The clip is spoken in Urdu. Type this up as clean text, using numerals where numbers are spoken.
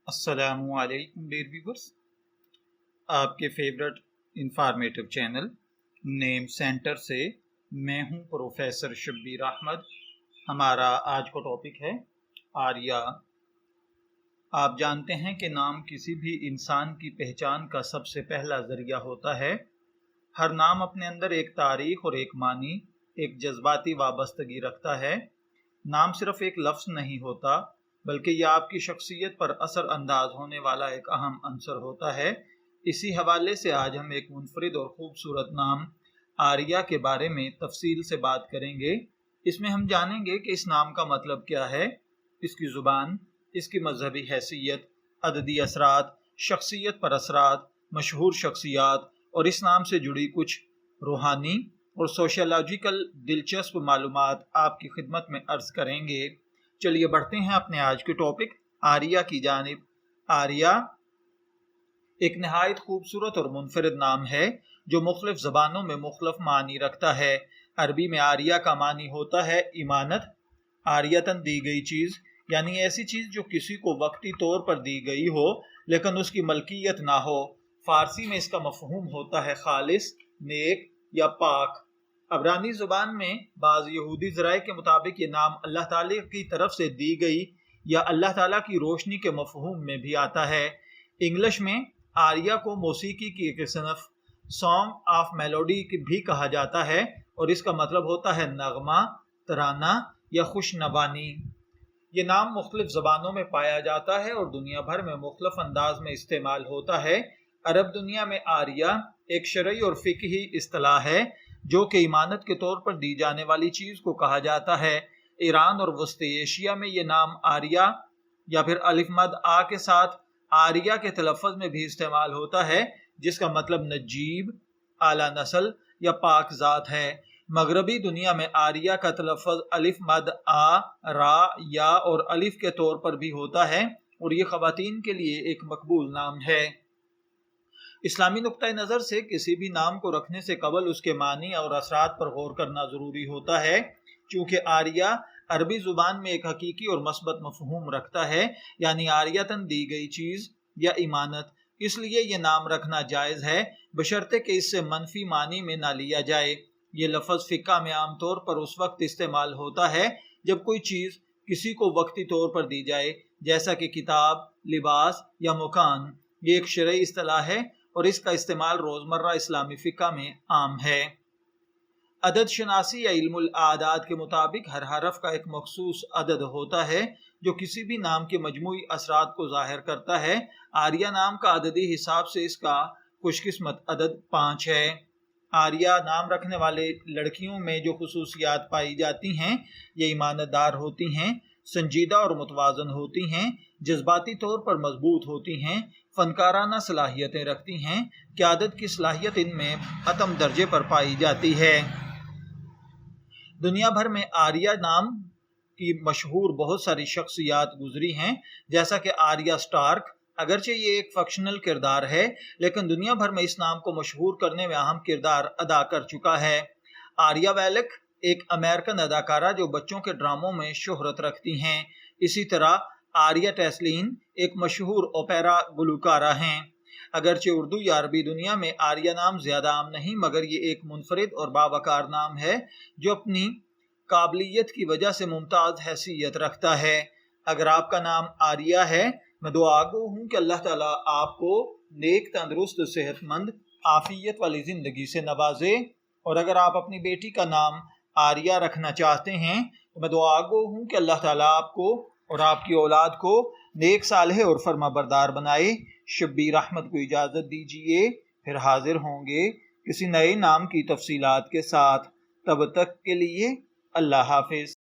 السلام علیکم ڈیئر ویورز، آپ کے فیورٹ انفارمیٹو چینل نیم سینٹر سے میں ہوں پروفیسر شبیر احمد۔ ہمارا آج کا ٹاپک ہے آریہ۔ آپ جانتے ہیں کہ نام کسی بھی انسان کی پہچان کا سب سے پہلا ذریعہ ہوتا ہے۔ ہر نام اپنے اندر ایک تاریخ اور ایک معنی، ایک جذباتی وابستگی رکھتا ہے۔ نام صرف ایک لفظ نہیں ہوتا بلکہ یہ آپ کی شخصیت پر اثر انداز ہونے والا ایک اہم عنصر ہوتا ہے۔ اسی حوالے سے آج ہم ایک منفرد اور خوبصورت نام آریہ کے بارے میں تفصیل سے بات کریں گے۔ اس میں ہم جانیں گے کہ اس نام کا مطلب کیا ہے، اس کی زبان، اس کی مذہبی حیثیت، عددی اثرات، شخصیت پر اثرات، مشہور شخصیات اور اس نام سے جڑی کچھ روحانی اور سوشیولوجیکل دلچسپ معلومات آپ کی خدمت میں عرض کریں گے۔ چلیے بڑھتے ہیں اپنے آج کے ٹاپک آریہ کی جانب۔ آریہ ایک نہایت خوبصورت اور منفرد نام ہے جو مختلف زبانوں میں مختلف معنی رکھتا ہے۔ عربی میں آریہ کا معنی ہوتا ہے امانت، آریتن دی گئی چیز، یعنی ایسی چیز جو کسی کو وقتی طور پر دی گئی ہو لیکن اس کی ملکیت نہ ہو۔ فارسی میں اس کا مفہوم ہوتا ہے خالص، نیک یا پاک۔ عبرانی زبان میں بعض یہودی ذرائع کے مطابق یہ نام اللہ تعالیٰ کی طرف سے دی گئی یا اللہ تعالیٰ کی روشنی کے مفہوم میں بھی آتا ہے۔ انگلش میں آریہ کو موسیقی کی ایک صنف، سانگ آف میلوڈی بھی کہا جاتا ہے اور اس کا مطلب ہوتا ہے نغمہ، ترانہ یا خوش نوانی۔ یہ نام مختلف زبانوں میں پایا جاتا ہے اور دنیا بھر میں مختلف انداز میں استعمال ہوتا ہے۔ عرب دنیا میں آریہ ایک شرعی اور فقہی اصطلاح ہے جو کہ امانت کے طور پر دی جانے والی چیز کو کہا جاتا ہے۔ ایران اور وسطی ایشیا میں یہ نام آریہ یا پھر الف مد آ کے ساتھ آریہ کے تلفظ میں بھی استعمال ہوتا ہے، جس کا مطلب نجیب، اعلیٰ نسل یا پاک ذات ہے۔ مغربی دنیا میں آریہ کا تلفظ الف مد آ، را، یا اور الف کے طور پر بھی ہوتا ہے اور یہ خواتین کے لیے ایک مقبول نام ہے۔ اسلامی نقطہ نظر سے کسی بھی نام کو رکھنے سے قبل اس کے معنی اور اثرات پر غور کرنا ضروری ہوتا ہے۔ چونکہ آریہ عربی زبان میں ایک حقیقی اور مثبت مفہوم رکھتا ہے، یعنی آریتن دی گئی چیز یا امانت، اس لیے یہ نام رکھنا جائز ہے بشرطے کہ اس سے منفی معنی میں نہ لیا جائے۔ یہ لفظ فقہ میں عام طور پر اس وقت استعمال ہوتا ہے جب کوئی چیز کسی کو وقتی طور پر دی جائے، جیسا کہ کتاب، لباس یا مکان۔ یہ ایک شرعی اصطلاح ہے اور اس کا استعمال روزمرہ اسلامی فقہ میں عام ہے۔ عدد شناسی یا علم الاعداد کے مطابق ہر حرف کا ایک مخصوص عدد ہوتا ہے جو کسی بھی نام کے مجموعی اثرات کو ظاہر کرتا ہے۔ آریہ نام کا عددی حساب سے اس کا خوش قسمت عدد 5 ہے۔ آریہ نام رکھنے والے لڑکیوں میں جو خصوصیات پائی جاتی ہیں، یہ ایمانت دار ہوتی ہیں، سنجیدہ اور متوازن ہوتی ہیں، جذباتی طور پر مضبوط ہوتی ہیں، فنکارانہ صلاحیتیں رکھتی ہیں۔ قیادت کی صلاحیت ان میں اتم درجے پر پائی جاتی ہے۔ دنیا بھر میں آریہ نام کی مشہور بہت ساری شخصیات گزری ہیں، جیسا کہ آریہ سٹارک۔ اگرچہ یہ ایک فکشنل کردار ہے لیکن دنیا بھر میں اس نام کو مشہور کرنے میں اہم کردار ادا کر چکا ہے۔ آریہ ویلک ایک امریکن اداکارہ جو بچوں کے ڈراموں میں شہرت رکھتی ہیں۔ اسی طرح آریہ ٹیسلین ایک مشہور اوپیرا گلوکارہ ہیں۔ اگرچہ اردو یا عربی دنیا میں آریہ نام زیادہ عام نہیں، مگر یہ ایک منفرد اور باوقار نام ہے جو اپنی قابلیت کی وجہ سے ممتاز حیثیت رکھتا ہے۔ اگر آپ کا نام آریہ ہے، میں دعا گو ہوں کہ اللہ تعالیٰ آپ کو نیک، تندرست، صحت مند، عافیت والی زندگی سے نوازے۔ اور اگر آپ اپنی بیٹی کا نام آریہ رکھنا چاہتے ہیں تو میں دعا گو ہوں کہ اللہ تعالیٰ آپ کو اور آپ کی اولاد کو نیک، صالح اور فرما بردار بنائے۔ شبیر احمد کو اجازت دیجیے، پھر حاضر ہوں گے کسی نئے نام کی تفصیلات کے ساتھ۔ تب تک کے لیے اللہ حافظ۔